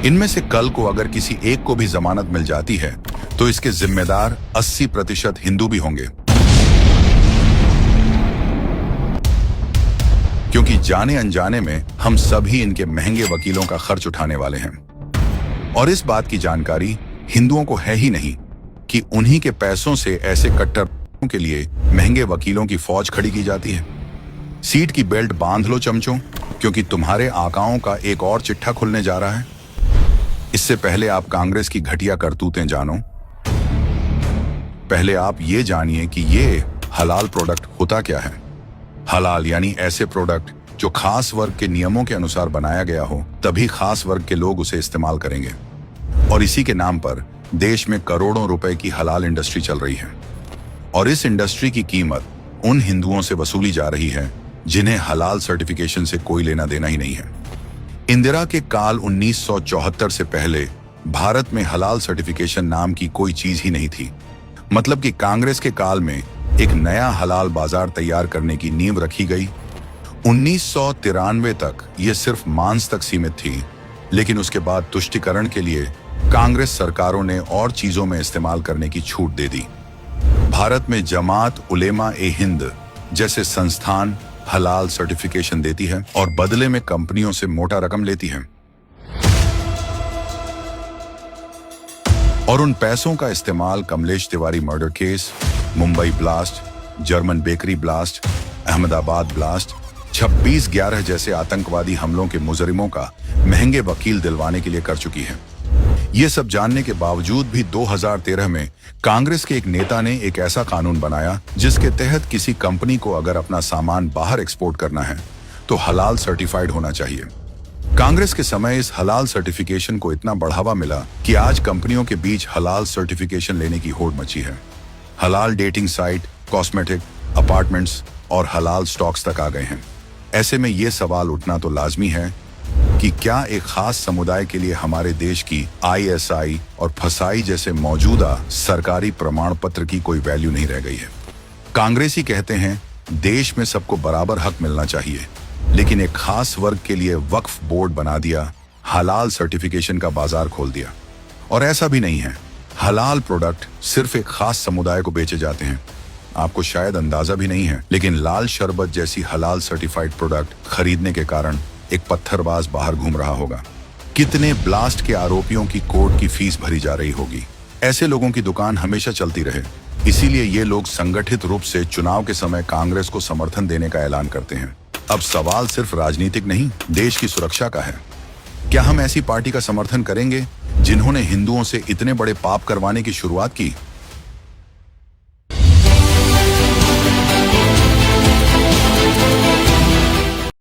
इनमें से कल को अगर किसी एक को भी जमानत मिल जाती है तो इसके जिम्मेदार 80% हिंदू भी होंगे, क्योंकि जाने अनजाने में हम सभी इनके महंगे वकीलों का खर्च उठाने वाले हैं। और इस बात की जानकारी हिंदुओं को है ही नहीं कि उन्हीं के पैसों से ऐसे कट्टर के लिए महंगे वकीलों की फौज खड़ी की जाती है। सीट की बेल्ट बांध लो चमचों, क्योंकि तुम्हारे आकाओं का एक और चिट्ठा खुलने जा रहा है। इससे पहले आप कांग्रेस की घटिया करतूतें जानो, पहले आप ये जानिए कि ये हलाल प्रोडक्ट होता क्या है। हलाल यानी ऐसे प्रोडक्ट जो खास वर्ग के नियमों के अनुसार बनाया गया हो, तभी खास वर्ग के लोग उसे इस्तेमाल करेंगे। और इसी के नाम पर देश में करोड़ों रुपए की हलाल इंडस्ट्री चल रही है। और इस इंडस्ट्री की कीमत उन हिंदुओं से वसूली जा रही है जिन्हें हलाल सर्टिफिकेशन से कोई लेना देना ही नहीं है। इंदिरा के काल 1974 से पहले भारत में हलाल सर्टिफिकेशन नाम की कोई चीज ही नहीं थी। मतलब कि कांग्रेस के काल में एक नया हलाल बाजार तैयार करने की नींव रखी गई। 1993 तक यह सिर्फ मांस तक सीमित थी, लेकिन उसके बाद तुष्टिकरण के लिए कांग्रेस सरकारों ने और चीजों में इस्तेमाल करने की छूट दे दी। भारत में जमात उलेमा ए हिंद जैसे संस्थान हलाल सर्टिफिकेशन देती है और बदले में कंपनियों से मोटा रकम लेती है, और उन पैसों का इस्तेमाल Kamlesh Tiwari murder case, Mumbai blast, German bakery blast, Ahmedabad blast, 26/11 जैसे आतंकवादी हमलों के मुजरिमों का महंगे वकील दिलवाने के लिए कर चुकी है। ये सब जानने के बावजूद भी 2013 में कांग्रेस के एक नेता ने एक ऐसा कानून बनाया जिसके तहत किसी कंपनी को अगर अपना सामान बाहर एक्सपोर्ट करना है तो हलाल सर्टिफाइड होना चाहिए। कांग्रेस के समय इस हलाल सर्टिफिकेशन को इतना बढ़ावा मिला कि आज कंपनियों के बीच हलाल सर्टिफिकेशन लेने की होड़ मची है। हलाल डेटिंग साइट, कॉस्मेटिक, अपार्टमेंट्स और हलाल स्टॉक्स तक आ गए हैं। ऐसे में ये सवाल उठना तो लाजमी है कि क्या एक खास समुदाय के लिए हमारे देश की ISI और फसाई जैसे मौजूदा सरकारी प्रमाण पत्र की कोई वैल्यू नहीं रह गई है। कांग्रेसी कहते हैं देश में सबको बराबर हक मिलना चाहिए, लेकिन एक खास वर्ग के लिए वक्फ बोर्ड बना दिया, हलाल सर्टिफिकेशन का बाजार खोल दिया। और ऐसा भी नहीं है, हलाल प्रोडक्ट सिर्फ एक खास समुदाय को बेचे जाते हैं। आपको शायद अंदाजा भी नहीं है, लेकिन लाल शरबत जैसी हलाल सर्टिफाइड प्रोडक्ट खरीदने के कारण एक पत्थरबाज बाहर घूम रहा होगा। कितने ब्लास्ट के आरोपियों की कोर्ट की फीस भरी जा रही होगी। ऐसे लोगों की दुकान हमेशा चलती रहे, इसीलिए ये लोग संगठित रूप से चुनाव के समय कांग्रेस को समर्थन देने का ऐलान करते हैं। अब सवाल सिर्फ राजनीतिक नहीं, देश की सुरक्षा का है। क्या हम ऐसी पार्टी का समर्थन करेंगे जिन्होंने हिंदुओं से इतने बड़े पाप करवाने की शुरुआत की?